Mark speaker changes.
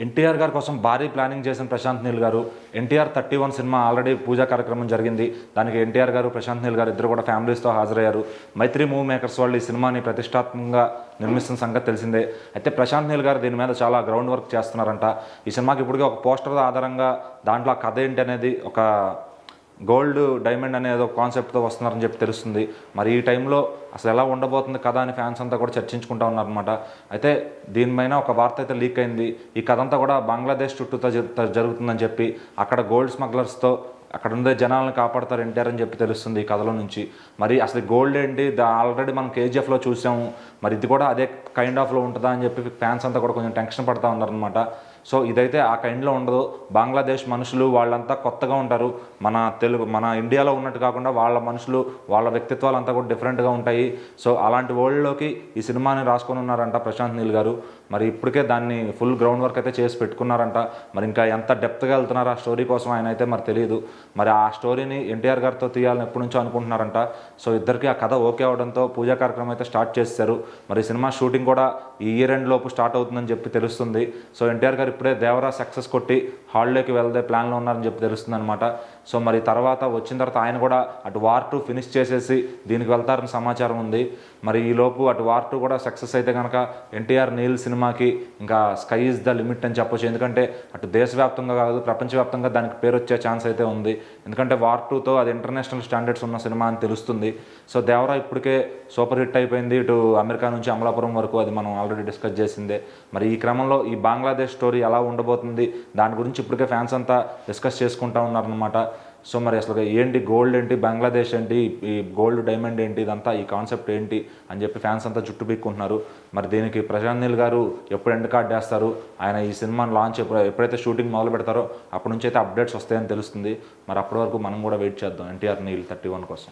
Speaker 1: ఎన్టీఆర్ గారి కోసం భారీ ప్లానింగ్ చేసిన ప్రశాంత్ నీల్ గారు. ఎన్టీఆర్ 31 సినిమా ఆల్రెడీ పూజా కార్యక్రమం జరిగింది. దానికి ఎన్టీఆర్ గారు, ప్రశాంత్ నీల్ గారు ఇద్దరు కూడా ఫ్యామిలీస్తో హాజరయ్యారు. మైత్రి మూవీ మేకర్స్ వాళ్ళు ఈ సినిమాని ప్రతిష్టాత్మకంగా నిర్మిస్తున్న సంగతి తెలిసిందే. అయితే ప్రశాంత్ నీల్ గారు దీని మీద చాలా గ్రౌండ్ వర్క్ చేస్తున్నారంట. ఈ సినిమాకి ఇప్పటికే ఒక పోస్టర్ ఆధారంగా దాంట్లో ఆ కథ ఏంటి అనేది, ఒక గోల్డ్ డైమండ్ అనేది ఒక కాన్సెప్ట్తో వస్తున్నారని చెప్పి తెలుస్తుంది. మరి ఈ టైంలో అసలు ఎలా ఉండబోతుంది కథ అని ఫ్యాన్స్ అంతా కూడా చర్చించుకుంటూ ఉన్నారనమాట. అయితే దీనిపైన ఒక వార్త అయితే లీక్ అయింది. ఈ కథ అంతా కూడా బంగ్లాదేశ్ చుట్టూతో జరుగుతుందని చెప్పి, అక్కడ గోల్డ్ స్మగ్లర్స్తో అక్కడ ఉండే జనాలను కాపాడతారు ఎన్టీఆర్ అని చెప్పి తెలుస్తుంది ఈ కథలో నుంచి. మరి అసలు గోల్డ్ ఏంటి, ఆల్రెడీ మనం కేజీఎఫ్లో చూసాము. మరి ఇది కూడా అదే కైండ్ ఆఫ్లో ఉంటుందా అని చెప్పి ఫ్యాన్స్ అంతా కూడా కొంచెం టెన్షన్ పడుతూ ఉన్నారనమాట. సో ఇదైతే ఆ కైండ్లో ఉండదు. బంగ్లాదేశ్ మనుషులు వాళ్ళంతా కొత్తగా ఉంటారు. మన ఇండియాలో ఉన్నట్టు కాకుండా వాళ్ళ మనుషులు, వాళ్ళ వ్యక్తిత్వాలు అంతా కూడా డిఫరెంట్గా ఉంటాయి. సో అలాంటి వరల్డ్లోకి ఈ సినిమాని రాసుకొని ఉన్నారంట ప్రశాంత్ నీల్ గారు. మరి ఇప్పటికే దాన్ని ఫుల్ గ్రౌండ్ వర్క్ అయితే చేసి పెట్టుకున్నారంట. మరి ఇంకా ఎంత డెప్త్గా వెళ్తున్నారు ఆ స్టోరీ కోసం ఆయన అయితే మరి తెలియదు. మరి ఆ స్టోరీని ఎన్టీఆర్ గారితో తీయాలని ఎప్పటి నుంచో అనుకుంటున్నారంట. సో ఇద్దరికి ఆ కథ ఓకే అవడంతో పూజా కార్యక్రమం అయితే స్టార్ట్ చేశారు. మరి సినిమా షూటింగ్ కూడా ఈ ఇయర్ ఎండ్ లోపు స్టార్ట్ అవుతుందని చెప్పి తెలుస్తుంది. సో ఎన్టీఆర్ గారు ఇప్పుడే దేవరా సక్సెస్ కొట్టి హాలిడేకి వెళ్తే ప్లాన్లో ఉన్నారని చెప్పి తెలుస్తుంది అనమాట. సో మరి వచ్చిన తర్వాత ఆయన కూడా అటు వార్ 2 ఫినిష్ చేసేసి దీనికి వెళ్తారని సమాచారం ఉంది. మరి ఈ లోపు అటు వార్ 2 కూడా సక్సెస్ అయితే కనుక ఎన్టీఆర్ నీల్ సినిమాకి ఇంకా స్కై ఇస్ ద లిమిట్ అని చెప్పొచ్చు. ఎందుకంటే అటు దేశవ్యాప్తంగా కాదు, ప్రపంచవ్యాప్తంగా దానికి పేరు వచ్చే ఛాన్స్ అయితే ఉంది. ఎందుకంటే వార్ 2తో అది ఇంటర్నేషనల్ స్టాండర్డ్స్ ఉన్న సినిమా అని తెలుస్తుంది. సో దేవరా ఇప్పటికే సూపర్ హిట్ అయిపోయింది. ఇటు అమెరికా నుంచి అమలాపురం వరకు, అది మనం ఆల్రెడీ డిస్కస్ చేసిందే. మరి ఈ క్రమంలో ఈ బంగ్లాదేశ్ స్టోరీ ఎలా ఉండబోతుంది దాని గురించి ఇప్పటికే ఫ్యాన్స్ అంతా డిస్కస్ చేసుకుంటూ ఉన్నారనమాట. సో మరి అసలు ఏంటి గోల్డ్ ఏంటి, బంగ్లాదేశ్ ఏంటి, ఈ గోల్డ్ డైమండ్ ఏంటి, ఇదంతా ఈ కాన్సెప్ట్ ఏంటి అని చెప్పి ఫ్యాన్స్ అంతా చుట్టూ పీక్కుంటున్నారు. మరి దీనికి ప్రశాంత్ నీల్ గారు ఎప్పుడు ఎండ్ కార్డ్ వేస్తారు, ఆయన ఈ సినిమాని లాంచ్ ఎప్పుడైతే షూటింగ్ మొదలు పెడతారో అప్పటి నుంచి అయితే అప్డేట్స్ వస్తాయని తెలుస్తుంది. మరి అప్పటి వరకు మనం కూడా వెయిట్ చేద్దాం ఎన్టీఆర్ నీల్ 31 కోసం.